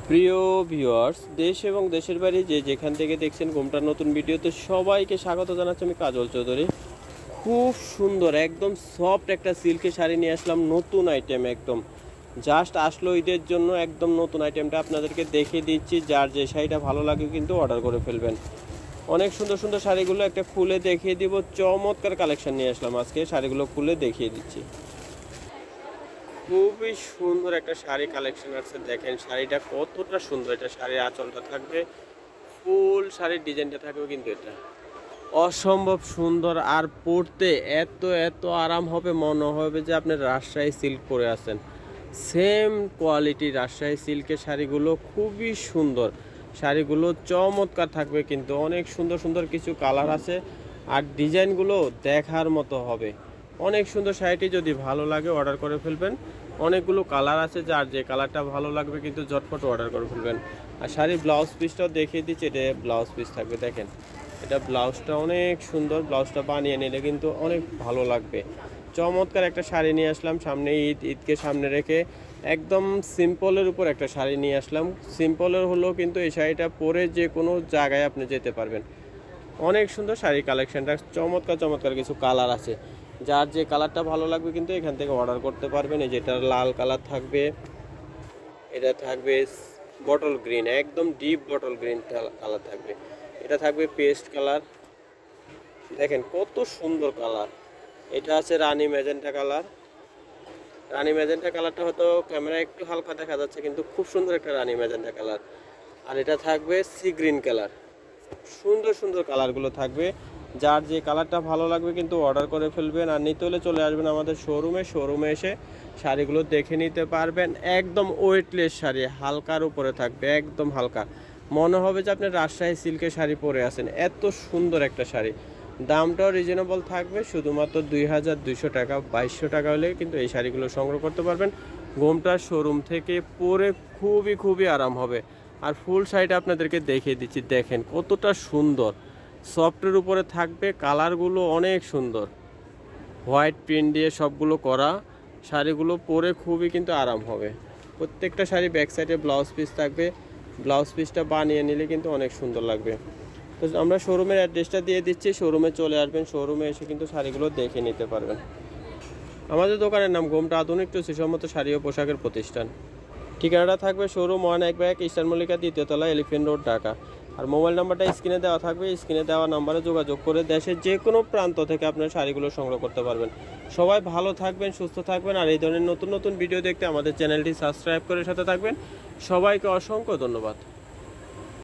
প্রিয় ভিউয়ার্স, দেশ এবং দেশের বাইরে যে যেখান থেকে দেখছেন ঘুমটার নতুন ভিডিওতে সবাইকে স্বাগত জানাচ্ছি। আমি কাজল চৌধুরী। খুব সুন্দর একদম সফট একটা সিল্কের শাড়ি নিয়ে আসলাম, নতুন আইটেম একদম জাস্ট আসলো ঈদের জন্য। একদম নতুন আইটেমটা আপনাদেরকে দেখিয়ে দিচ্ছি। যার যে শাড়িটা ভালো লাগে কিন্তু অর্ডার করে ফেলবেন। অনেক সুন্দর সুন্দর শাড়িগুলো একটা খুলে দেখিয়ে দিব। চমৎকার কালেকশন নিয়ে আসলাম আজকে, শাড়িগুলো খুলে দেখিয়ে দিচ্ছি। খুবই সুন্দর একটা শাড়ি কালেকশন আছে, দেখেন শাড়িটা কতটা সুন্দর। এটা শাড়ির আঁচলটা থাকবে, ফুল শাড়ির ডিজাইনটা থাকবে কিন্তু এটা অসম্ভব সুন্দর। আর পরতে এত এত আরাম হবে, মনে হবে যে আপনি রাজশাহী সিল্ক পরে আছেন। সেম কোয়ালিটি রাজশাহী সিল্কের শাড়িগুলো খুবই সুন্দর। শাড়িগুলো চমৎকার থাকবে কিন্তু অনেক সুন্দর সুন্দর কিছু কালার আছে, আর ডিজাইনগুলো দেখার মতো হবে। অনেক সুন্দর শাড়িটি যদি ভালো লাগে অর্ডার করে ফেলবেন। অনেকগুলো কালার আছে, যার যে কালারটা ভালো লাগবে কিন্তু ঝটপট অর্ডার করে ফেলবেন। আর শাড়ির ব্লাউজ পিসটাও দেখিয়ে দিচ্ছি, এটা ব্লাউজ পিস থাকবে। দেখেন এটা ব্লাউজটা অনেক সুন্দর, ব্লাউজটা বানিয়ে নিলে কিন্তু অনেক ভালো লাগবে। চমৎকার একটা শাড়ি নিয়ে আসলাম, সামনে ঈদকে সামনে রেখে একদম সিম্পলের উপর একটা শাড়ি নিয়ে আসলাম। সিম্পলের হলেও কিন্তু এই শাড়িটা পরে যে কোনো জায়গায় আপনি যেতে পারবেন। অনেক সুন্দর শাড়ির কালেকশনটা, চমৎকার চমৎকার কিছু কালার আছে। যার যে কালারটা ভালো লাগবে কিন্তু এখান থেকে অর্ডার করতে পারবেন। এই যেটা লাল কালার থাকবে, এটা থাকবে বটল গ্রিন, একদম ডিপ বটল গ্রিন কালার থাকবে। এটা থাকবে পেস্ট কালার, দেখেন কত সুন্দর কালার। এটা আছে রানী ম্যাজেন্টা কালার। রানী ম্যাজেন্টা কালারটা হয়তো ক্যামেরায় একটু হালকা দেখা যাচ্ছে, কিন্তু খুব সুন্দর একটা রানী ম্যাজেন্টা কালার। আর এটা থাকবে সি গ্রিন কালার। সুন্দর সুন্দর কালারগুলো থাকবে। যার যে কালারটা ভালো লাগবে কিন্তু অর্ডার করে ফেলবেন। আর নিতে হলে চলে আসবেন আমাদের শোরুমে এসে শাড়িগুলো দেখে নিতে পারবেন। একদম ওয়েটলেস শাড়ি, হালকার উপরে থাকবে, একদম হালকা। মনে হবে যে আপনি রাজশাহী সিল্কের শাড়ি পরে আছেন, এত সুন্দর একটা শাড়ি। দামটাও রিজনেবল থাকবে, শুধুমাত্র 2200 টাকা, 2200 টাকা হলে কিন্তু এই শাড়িগুলো সংগ্রহ করতে পারবেন। ঘোমটার শোরুম থেকে পরে খুবই খুবই আরাম হবে। আর ফুল শাড়িটা আপনাদেরকে দেখিয়ে দিচ্ছি, দেখেন কতটা সুন্দর। সফটের উপরে থাকবে, কালারগুলো অনেক সুন্দর, হোয়াইট প্রিন্ট দিয়ে সবগুলো করা। শাড়িগুলো পরে খুবই কিন্তু আরাম হবে। প্রত্যেকটা শাড়ি ব্যাক সাইডে ব্লাউজ পিস থাকবে, ব্লাউজ পিসটা বানিয়ে নিলে কিন্তু অনেক সুন্দর লাগবে। তো আমরা শোরুমের অ্যাড্রেসটা দিয়ে দিচ্ছি, শোরুমে চলে আসবেন। শোরুমে এসে কিন্তু শাড়িগুলো দেখে নিতে পারবেন। আমাদের দোকানের নাম ঘোমটা আধুনিক টু সুসম্মত শাড়ি ও পোশাকের প্রতিষ্ঠান। ঠিকানাটা থাকবে শোরুম 1 ইস্টার্ন মল্লিকা, 2য় তলা, এলিফেন্ট রোড, ঢাকা। আর মোবাইল নাম্বারটা স্ক্রিনে দেওয়া থাকবে, স্ক্রিনে দেওয়া নাম্বারে যোগাযোগ করে দেশের যে কোনো প্রান্ত থেকে আপনার শাড়িগুলো সংগ্রহ করতে পারবেন। সবাই ভালো থাকবেন, সুস্থ থাকবেন। আর এই ধরনের নতুন নতুন ভিডিও দেখতে আমাদের চ্যানেলটি সাবস্ক্রাইব করে সাথে থাকবেন। সবাইকে অসংখ্য ধন্যবাদ।